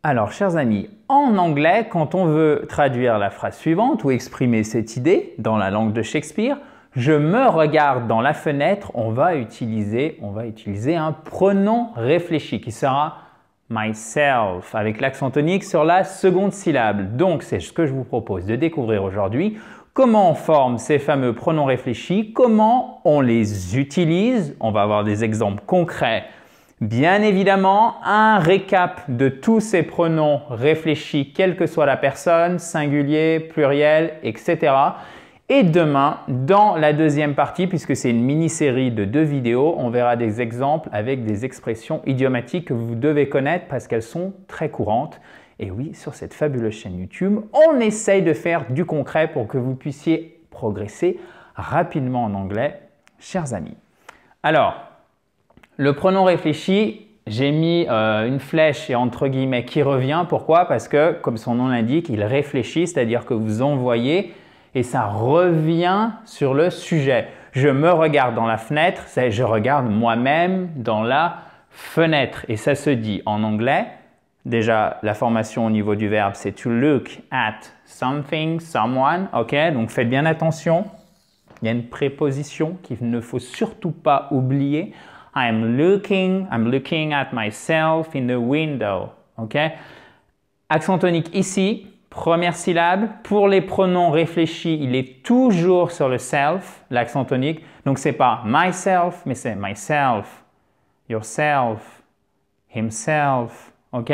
Alors, chers amis, en anglais, quand on veut traduire la phrase suivante ou exprimer cette idée dans la langue de Shakespeare, je me regarde dans la fenêtre, on va utiliser un pronom réfléchi qui sera myself avec l'accent tonique sur la seconde syllabe. Donc, c'est ce que je vous propose de découvrir aujourd'hui. Comment on forme ces fameux pronoms réfléchis, comment on les utilise. On va avoir des exemples concrets. Bien évidemment, un récap de tous ces pronoms réfléchis, quelle que soit la personne, singulier, pluriel, etc. Et demain, dans la deuxième partie, puisque c'est une mini-série de 2 vidéos, on verra des exemples avec des expressions idiomatiques que vous devez connaître parce qu'elles sont très courantes. Et oui, sur cette fabuleuse chaîne YouTube, on essaye de faire du concret pour que vous puissiez progresser rapidement en anglais, chers amis. Alors, le pronom réfléchi, j'ai mis une flèche et entre guillemets qui revient. Pourquoi? Parce que, comme son nom l'indique, il réfléchit, c'est-à-dire que vous envoyez et ça revient sur le sujet. Je me regarde dans la fenêtre, c'est je regarde moi-même dans la fenêtre. Et ça se dit en anglais. Déjà, la formation au niveau du verbe, c'est to look at something, someone. Ok, donc faites bien attention. Il y a une préposition qu'il ne faut surtout pas oublier. I'm looking at myself in the window. Ok? Accent tonique ici, première syllabe. Pour les pronoms réfléchis, il est toujours sur le self, l'accent tonique. Donc, ce n'est pas myself, mais c'est myself, yourself, himself. Ok?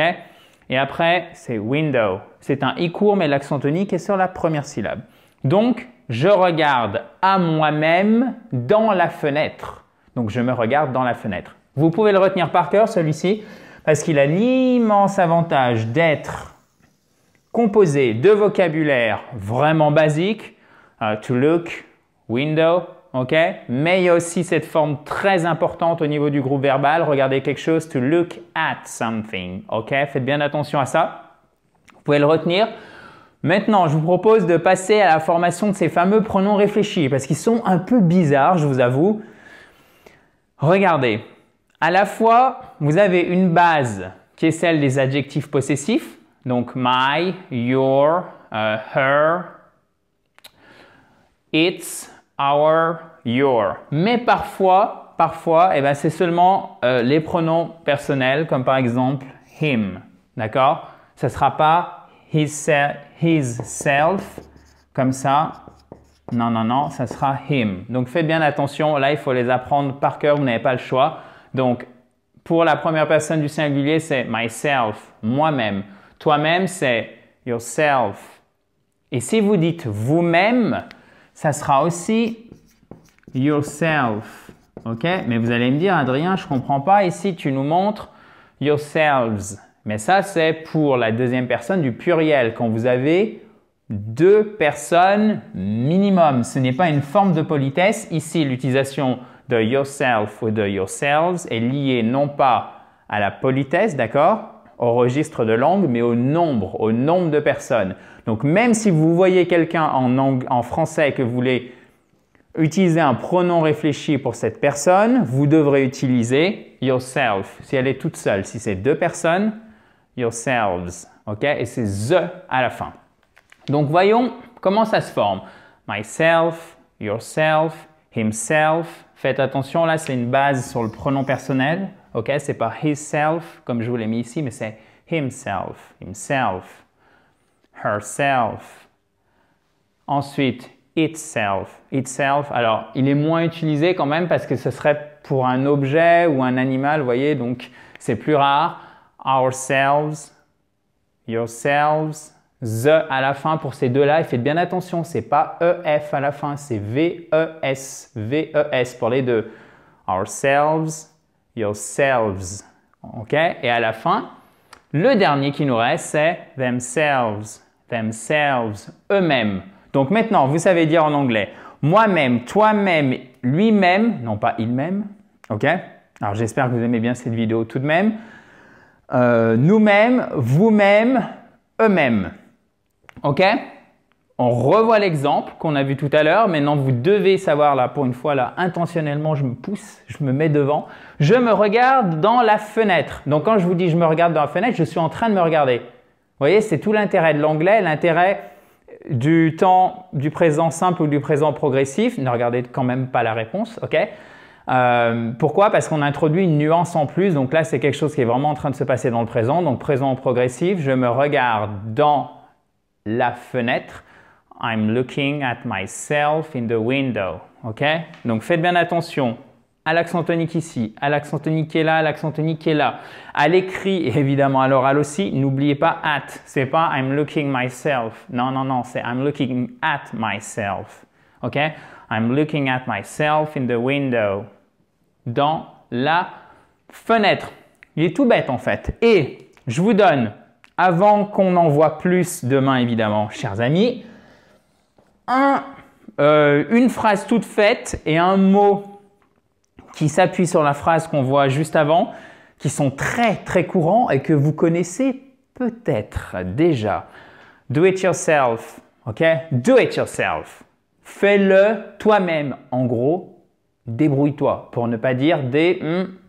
Et après, c'est window. C'est un i court, mais l'accent tonique est sur la première syllabe. Donc, je regarde à moi-même dans la fenêtre. Donc, je me regarde dans la fenêtre. Vous pouvez le retenir par cœur, celui-ci, parce qu'il a l'immense avantage d'être composé de vocabulaire vraiment basique. To look, window, ok? Mais il y a aussi cette forme très importante au niveau du groupe verbal. Regardez quelque chose, to look at something, ok? Faites bien attention à ça. Vous pouvez le retenir. Maintenant, je vous propose de passer à la formation de ces fameux pronoms réfléchis, parce qu'ils sont un peu bizarres, je vous avoue. Regardez, à la fois, vous avez une base qui est celle des adjectifs possessifs, donc my, your, her, it's, our, your. Mais parfois, c'est seulement les pronoms personnels, comme par exemple him, d'accord? Ce ne sera pas his self, comme ça. Non, ça sera him. Donc, faites bien attention. Là, il faut les apprendre par cœur. Vous n'avez pas le choix. Donc, pour la première personne du singulier, c'est myself, moi-même. Toi-même, c'est yourself. Et si vous dites vous-même, ça sera aussi yourself. OK? Mais vous allez me dire, Adrien, je ne comprends pas. Ici, tu nous montres yourselves. Mais ça, c'est pour la deuxième personne du pluriel. Quand vous avez 2 personnes minimum. Ce n'est pas une forme de politesse. Ici, l'utilisation de yourself ou de yourselves est liée non pas à la politesse, d'accord, au registre de langue, mais au nombre de personnes. Donc, même si vous voyez quelqu'un en français et que vous voulez utiliser un pronom réfléchi pour cette personne, vous devrez utiliser yourself. Si elle est toute seule, si c'est 2 personnes, yourselves. OK? Et c'est the à la fin. Donc, voyons comment ça se forme. Myself, yourself, himself. Faites attention, là, c'est une base sur le pronom personnel. OK? C'est pas himself, comme je vous l'ai mis ici, mais c'est himself, himself, herself. Ensuite, itself, itself. Alors, il est moins utilisé quand même parce que ce serait pour un objet ou un animal, vous voyez, donc c'est plus rare. Ourselves, yourselves. The à la fin pour ces deux-là, et faites bien attention, c'est pas EF à la fin, c'est VES, VES pour les deux. Ourselves, yourselves. OK? Et à la fin, le dernier qui nous reste, c'est themselves, themselves, eux-mêmes. Donc maintenant, vous savez dire en anglais moi-même, toi-même, lui-même, non pas il-même. OK? Alors j'espère que vous aimez bien cette vidéo tout de même. Nous-mêmes, vous-même, eux-mêmes. OK? On revoit l'exemple qu'on a vu tout à l'heure. Maintenant, vous devez savoir, là, pour une fois, là, intentionnellement, je me pousse, je me mets devant. Je me regarde dans la fenêtre. Donc, quand je vous dis je me regarde dans la fenêtre, je suis en train de me regarder. Vous voyez, c'est tout l'intérêt de l'anglais, l'intérêt du temps du présent simple ou du présent progressif. Ne regardez quand même pas la réponse, ok? Pourquoi? Parce qu'on introduit une nuance en plus. Donc là, c'est quelque chose qui est vraiment en train de se passer dans le présent. Donc, présent progressif, je me regarde dans la fenêtre. I'm looking at myself in the window. Ok? Donc, faites bien attention à l'accent tonique ici, à l'accent tonique qui est là, à l'accent tonique qui est là. À l'écrit, et évidemment à l'oral aussi, n'oubliez pas at. C'est pas I'm looking myself. Non, non, non, c'est I'm looking at myself. Ok? I'm looking at myself in the window. Dans la fenêtre. Il est tout bête en fait. Et je vous donne, avant qu'on en voit plus demain évidemment, chers amis, une phrase toute faite et un mot qui s'appuie sur la phrase qu'on voit juste avant, qui sont très très courants et que vous connaissez peut-être déjà. Do it yourself, ok? Do it yourself. Fais-le toi-même. En gros, débrouille-toi, pour ne pas dire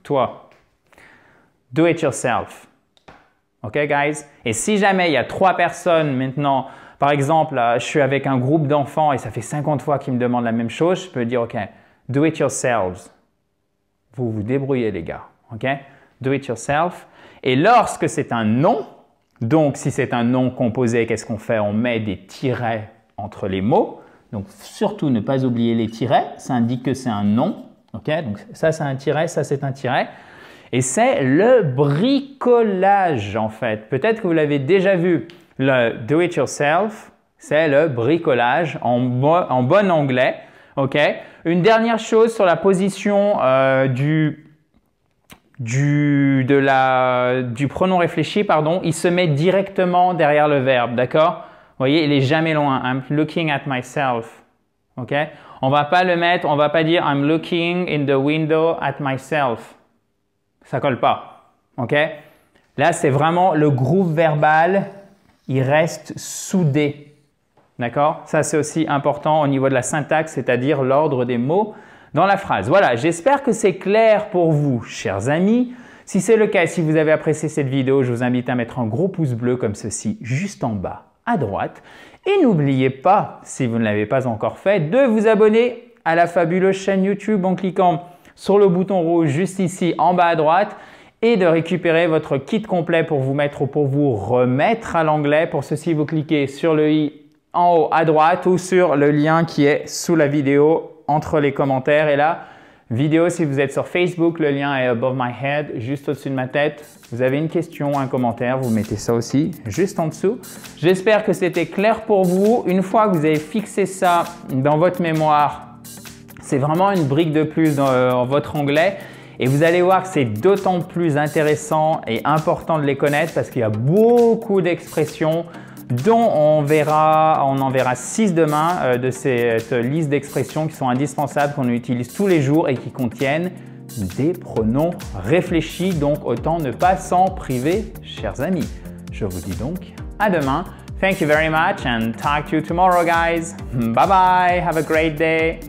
toi. Do it yourself. Ok, guys? Et si jamais il y a 3 personnes maintenant, par exemple, je suis avec un groupe d'enfants et ça fait 50 fois qu'ils me demandent la même chose, je peux dire, ok, do it yourselves. Vous vous débrouillez, les gars. Ok? Do it yourself. Et lorsque c'est un nom, donc si c'est un nom composé, qu'est-ce qu'on fait? On met des tirets entre les mots. Donc, surtout ne pas oublier les tirets. Ça indique que c'est un nom. Ok? Donc, ça, c'est un tiret, ça, c'est un tiret. Et c'est le bricolage, en fait. Peut-être que vous l'avez déjà vu. Le do it yourself, c'est le bricolage en bon anglais. Ok? Une dernière chose sur la position du pronom réfléchi, pardon, il se met directement derrière le verbe, d'accord? Vous voyez, il n'est jamais loin. I'm looking at myself. Ok? On va pas le mettre, on va pas dire I'm looking in the window at myself. Ça colle pas. Ok? Là, c'est vraiment le groupe verbal, il reste soudé. D'accord? Ça, c'est aussi important au niveau de la syntaxe, c'est-à-dire l'ordre des mots dans la phrase. Voilà, j'espère que c'est clair pour vous, chers amis. Si c'est le cas, si vous avez apprécié cette vidéo, je vous invite à mettre un gros pouce bleu comme ceci, juste en bas à droite. Et n'oubliez pas, si vous ne l'avez pas encore fait, de vous abonner à la fabuleuse chaîne YouTube en cliquant sur le bouton rouge juste ici en bas à droite et de récupérer votre kit complet pour vous mettre ou pour vous remettre à l'anglais. Pour ceci, vous cliquez sur le i en haut à droite ou sur le lien qui est sous la vidéo entre les commentaires et la vidéo. Si vous êtes sur Facebook, le lien est above my head, juste au-dessus de ma tête. Vous avez une question, un commentaire, vous mettez ça aussi juste en dessous. J'espère que c'était clair pour vous. Une fois que vous avez fixé ça dans votre mémoire, c'est vraiment une brique de plus dans votre anglais. Et vous allez voir que c'est d'autant plus intéressant et important de les connaître parce qu'il y a beaucoup d'expressions dont on en verra 6 demain de cette liste d'expressions qui sont indispensables, qu'on utilise tous les jours et qui contiennent des pronoms réfléchis. Donc, autant ne pas s'en priver, chers amis. Je vous dis donc à demain. Thank you very much and talk to you tomorrow, guys. Bye bye. Have a great day.